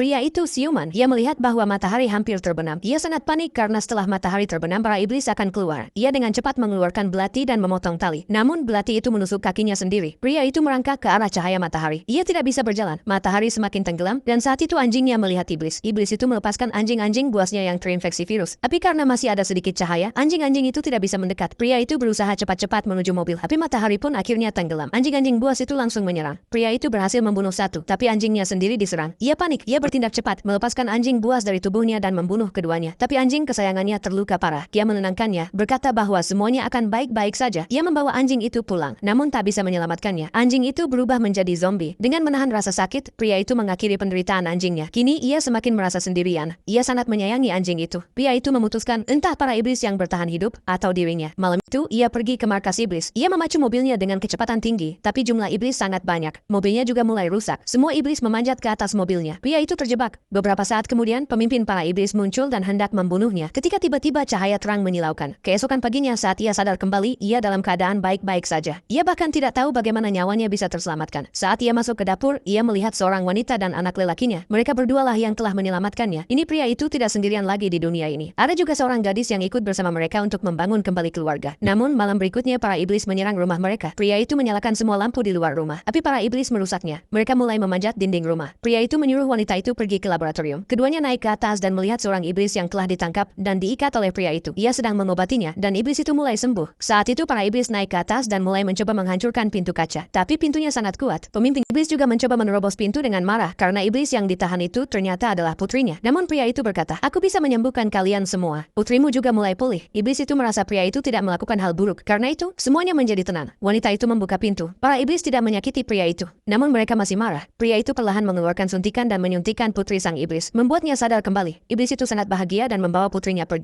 Pria itu siuman. Ia melihat bahwa matahari hampir terbenam. Ia sangat panik karena setelah matahari terbenam para iblis akan keluar. Ia dengan cepat mengeluarkan belati dan memotong tali. Namun belati itu menusuk kakinya sendiri. Pria itu merangkak ke arah cahaya matahari. Ia tidak bisa berjalan. Matahari semakin tenggelam dan saat itu anjingnya melihat iblis. Iblis itu melepaskan anjing-anjing buasnya yang terinfeksi virus. Tapi karena masih ada sedikit cahaya, anjing-anjing itu tidak bisa mendekat. Pria itu berusaha cepat-cepat menuju mobil. Tapi matahari pun akhirnya tenggelam. Anjing-anjing buas itu langsung menyerang. Pria itu berhasil membunuh satu, tapi anjingnya sendiri diserang. Ia panik. Ia bertindak cepat, melepaskan anjing buas dari tubuhnya dan membunuh keduanya. Tapi anjing kesayangannya terluka parah. Ia menenangkannya, berkata bahwa semuanya akan baik-baik saja. Ia membawa anjing itu pulang, namun tak bisa menyelamatkannya. Anjing itu berubah menjadi zombie. Dengan menahan rasa sakit, pria itu mengakhiri penderitaan anjingnya. Kini ia semakin merasa sendirian. Ia sangat menyayangi anjing itu. Pria itu memutuskan entah para iblis yang bertahan hidup atau dirinya. Malam itu, ia pergi ke markas iblis. Ia memacu mobilnya dengan kecepatan tinggi, tapi jumlah iblis sangat banyak. Mobilnya juga mulai rusak. Semua iblis memanjat ke atas mobilnya. Pria itu terjebak. Beberapa saat kemudian, pemimpin para iblis muncul dan hendak membunuhnya. Ketika tiba-tiba cahaya terang menyilaukan. Keesokan paginya saat ia sadar kembali, ia dalam keadaan baik-baik saja. Ia bahkan tidak tahu bagaimana nyawanya bisa terselamatkan. Saat ia masuk ke dapur, ia melihat seorang wanita dan anak lelakinya. Mereka berdualah yang telah menyelamatkannya. Ini pria itu tidak sendirian lagi di dunia ini. Ada juga seorang gadis yang ikut bersama mereka untuk membangun kembali keluarga. Namun malam berikutnya para iblis menyerang rumah mereka. Pria itu menyalakan semua lampu di luar rumah. Tapi para iblis merusaknya. Mereka mulai memanjat dinding rumah. Pria itu menyuruh wanita itu pergi ke laboratorium. Keduanya naik ke atas dan melihat seorang iblis yang telah ditangkap dan diikat oleh pria itu. Ia sedang mengobatinya dan iblis itu mulai sembuh. Saat itu para iblis naik ke atas dan mulai mencoba menghancurkan pintu kaca. Tapi pintunya sangat kuat. Pemimpin iblis juga mencoba menerobos pintu dengan marah karena iblis yang ditahan itu ternyata adalah putrinya. Namun pria itu berkata, "Aku bisa menyembuhkan kalian semua. Putrimu juga mulai pulih." Iblis itu merasa pria itu tidak melakukan hal buruk. Karena itu, semuanya menjadi tenang. Wanita itu membuka pintu. Para iblis tidak menyakiti pria itu. Namun mereka masih marah. Pria itu perlahan mengeluarkan suntikan dan menyuntikkan putri sang iblis, membuatnya sadar kembali. Iblis itu sangat bahagia dan membawa putrinya pergi.